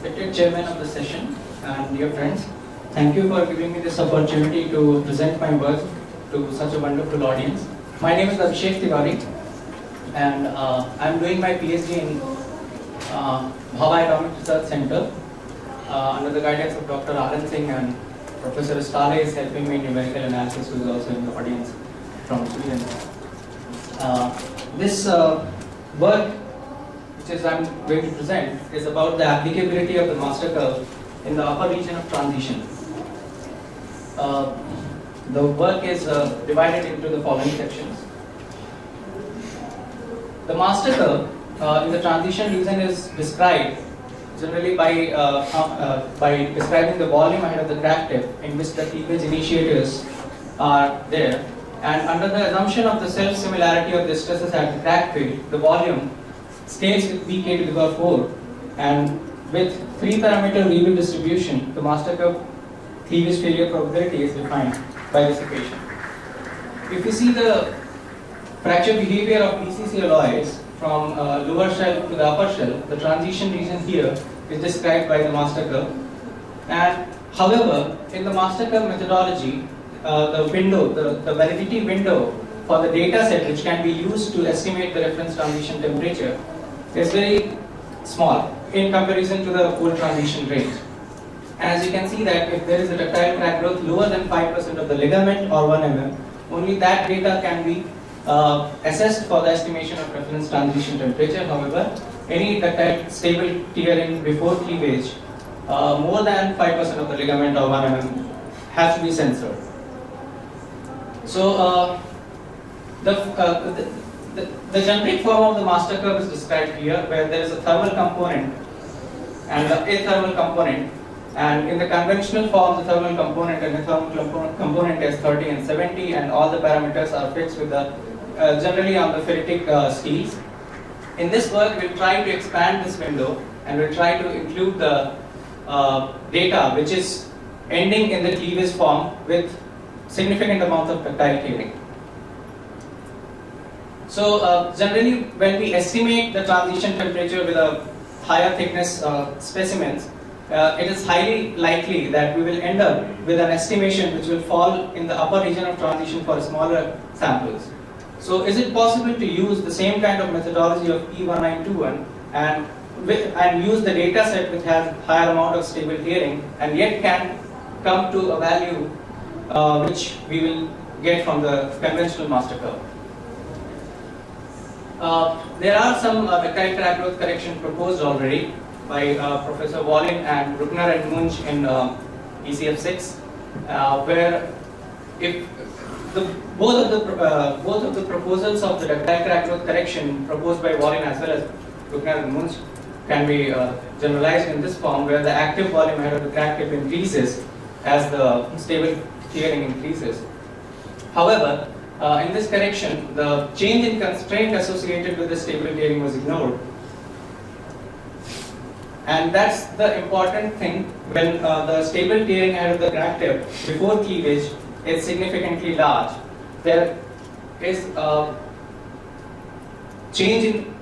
respected chairman of the session and dear friends, thank you for giving me this opportunity to present my work to such a wonderful audience. My name is Abhishek Tiwari and I am doing my PhD in Bhabha Atomic Research Center under the guidance of Dr. Anand Singh, and Professor Stale is helping me in numerical analysis, who is also in the audience from Sweden. This work which I am going to present is about the applicability of the master curve in the upper region of transition. The work is divided into the following sections. The master curve in the transition region is described generally by describing the volume ahead of the crack tip in which the cleavage initiators are there, and under the assumption of the self-similarity of the stresses at the crack field, the volume scales with Vk to the power 4, and with 3-parameter Liouville distribution, the master curve cleavage failure probability is defined by this equation. If you see the fracture behavior of PCC alloys from lower shell to the upper shell, the transition region here is described by the master curve. And however, in the master curve methodology, the window, the validity window for the data set which can be used to estimate the reference transition temperature is very small in comparison to the full transition range. As you can see that if there is a ductile crack growth lower than 5% of the ligament or 1 mm, only that data can be assessed for the estimation of reference transition temperature. However, any ductile stable tearing before cleavage more than 5% of the ligament or 1 mm has to be censored. So the generic form of the master curve is described here, where there is a thermal component and an athermal component, and in the conventional form the thermal component and the thermal component is 30 and 70, and all the parameters are fixed with the generally on the ferritic steels. In this work we will try to expand this window and we will try to include the data which is ending in the cleavage form with significant amount of ductile tearing. So generally when we estimate the transition temperature with a higher thickness specimens, it is highly likely that we will end up with an estimation which will fall in the upper region of transition for smaller samples. So is it possible to use the same kind of methodology of P1921 and use the data set which has higher amount of stable tearing and yet can come to a value which we will get from the conventional master curve? There are some ductile crack growth correction proposed already by Professor Wallin and Bruckner and Munch in ECF6, where if both of the proposals of the ductile crack growth correction proposed by Wallin as well as Bruckner and Munch can be generalized in this form, where the active volume ahead of the crack tip increases as the stable tearing increases. However, in this correction, the change in constraint associated with the stable tearing was ignored. And that's the important thing when the stable tearing ahead of the crack tip before cleavage is significantly large. There is a change in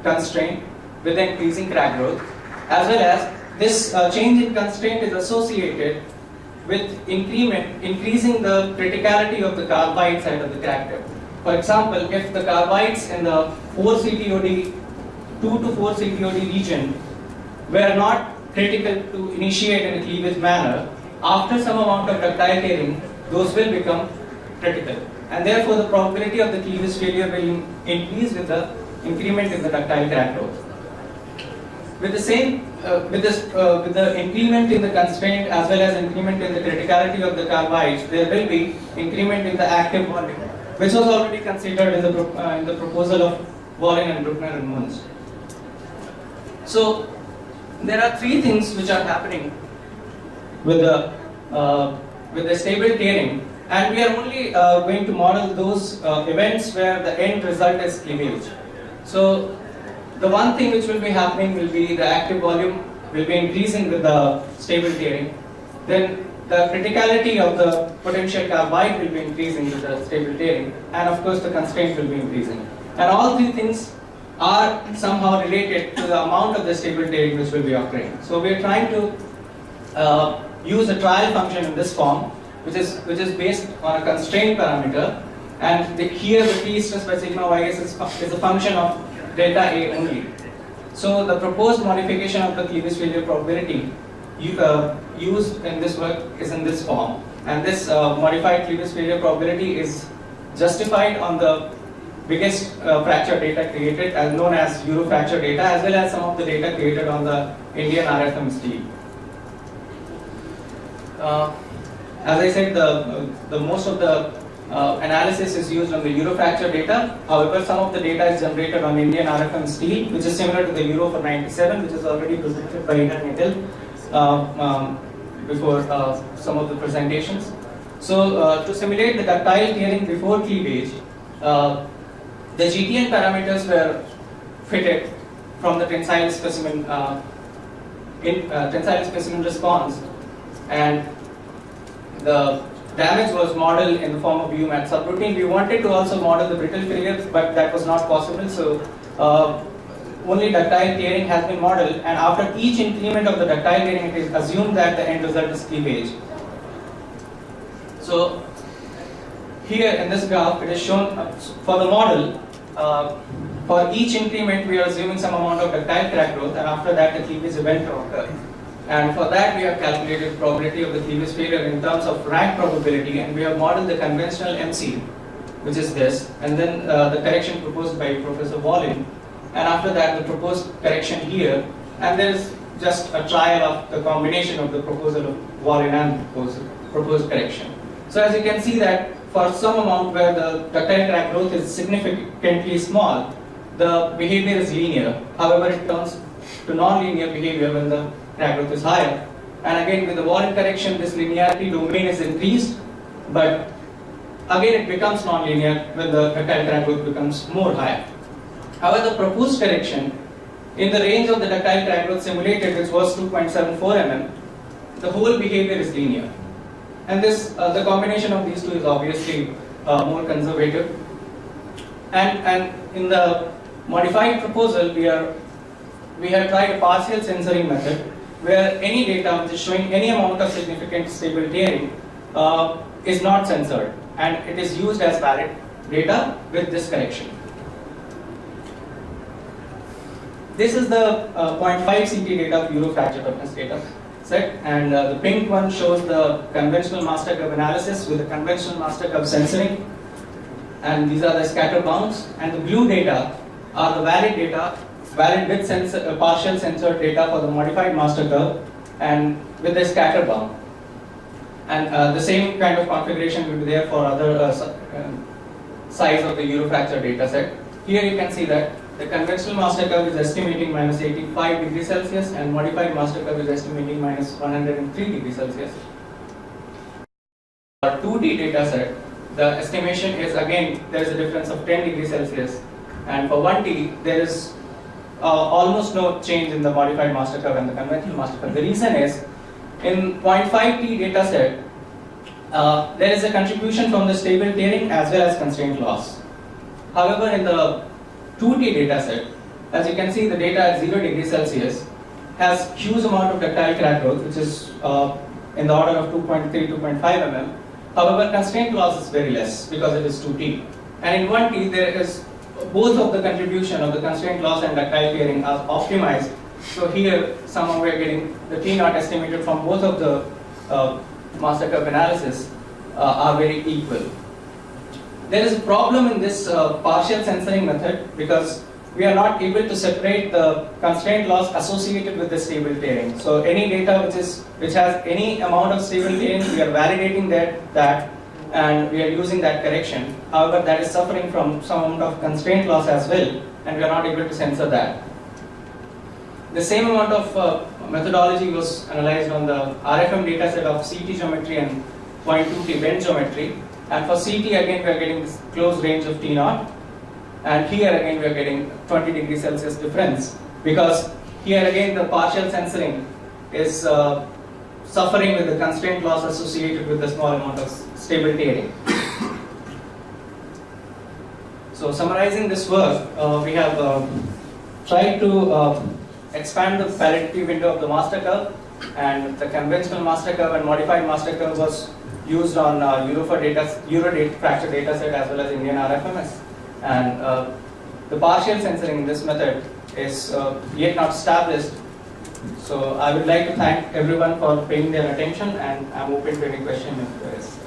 constraint with the increasing crack growth, as well as this change in constraint is associated with increasing the criticality of the carbide side of the crack tip. For example, if the carbides in the 2 to 4 CTOD region were not critical to initiate in a cleavage manner, after some amount of ductile tearing, those will become critical, and therefore the probability of the cleavage failure will increase with the increment in the ductile crack growth. With the same, with the increment in the constraint as well as increment in the criticality of the carbides, there will be increment in the active volume, which was already considered in the proposal of Wallin and Bruckner and Munch. So there are three things which are happening with the stable tearing, and we are only going to model those events where the end result is cleavage. So the one thing which will be happening will be the active volume will be increasing with the stable tearing. Then the criticality of the potential carbide will be increasing with the stable tearing, and of course the constraint will be increasing. And all three things are somehow related to the amount of the stable tearing which will be occurring. So we are trying to use a trial function in this form, which is based on a constraint parameter, and here the T stress by sigma ys is a function of delta A only. So the proposed modification of the cleavage failure probability used in this work is in this form, and this modified cleavage failure probability is justified on the biggest fracture data created, as known as Eurofracture data, as well as some of the data created on the Indian RFM steel. As I said, the most of the analysis is used on the Eurofracture data. However, some of the data is generated on Indian RFM steel, which is similar to the Euro for 97, which is already presented by Ida Netil before some of the presentations. So, to simulate the ductile tearing before cleavage, the GTN parameters were fitted from the tensile specimen response, and the damage was modeled in the form of UMAT subroutine. We wanted to also model the brittle failure, but that was not possible. So only ductile tearing has been modeled, and after each increment of the ductile tearing, it is assumed that the end result is cleavage. So here in this graph, it is shown for the model. For each increment, we are assuming some amount of ductile crack growth, and after that, the cleavage event will occur. And for that, we have calculated the probability of the cleavage failure in terms of rank probability, and we have modeled the conventional MC, which is this, and then the correction proposed by Professor Wallin, and after that, the proposed correction here, and there is just a trial of the combination of the proposal of Wallin and proposed correction. So as you can see that for some amount where the ductile crack growth is significantly small, the behavior is linear. However, it turns to non-linear behavior when the crack growth is higher. And again, with the Wallin correction, this linearity domain is increased, but again it becomes non-linear when the ductile crack growth becomes more higher. However, the proposed correction in the range of the ductile crack growth simulated, which was 2.74 mm, the whole behavior is linear. And this, the combination of these two is obviously more conservative. And in the modified proposal, we have tried a partial censoring method, where any data which is showing any amount of significant stable tearing is not censored, and it is used as valid data with this correction. This is the 0.5 CT data of Eurofracture toughness data set, and the pink one shows the conventional master curve analysis with the conventional master curve censoring, and these are the scatter bounds, and the blue data are the valid data, valid with partial censored data for the modified master curve and with the scatter bound. And the same kind of configuration will be there for other size of the Eurofracture data set. Here you can see that the conventional master curve is estimating minus 85 degrees Celsius, and modified master curve is estimating minus 103 degrees Celsius. For 2D data set, the estimation is, again, there is a difference of 10 degrees Celsius, and for 1D, there is almost no change in the modified master curve and the conventional master curve. The reason is, in 0.5T data set, there is a contribution from the stable tearing as well as constraint loss. However, in the 2T data set, as you can see, the data at 0 degrees Celsius has huge amount of ductile crack growth, which is in the order of 2.3, 2.5 mm. However, constraint loss is very less because it is 2T. And in 1T, there is both of the contribution of the constraint loss and ductile tearing are optimized. So here, somehow we are getting the T naught estimated from both of the master curve analysis are very equal. There is a problem in this partial censoring method because we are not able to separate the constraint loss associated with the stable tearing. So any data which has any amount of stable tearing, we are validating that and we are using that correction. However, that is suffering from some amount of constraint loss as well, and we are not able to censor that. The same amount of methodology was analyzed on the RFM dataset of CT geometry and 0.2T bend geometry. And for CT, again, we are getting this close range of T naught. And here again, we are getting 20 degrees Celsius difference, because here again, the partial censoring is suffering with the constraint loss associated with the small amount of stable tearing. So summarizing this work, we have tried to expand the parity window of the master curve, and the conventional master curve and modified master curve was used on Euro fracture data set as well as Indian RFMS. And the partial censoring in this method is yet not established. So I would like to thank everyone for paying their attention, and I'm open to any question if there is.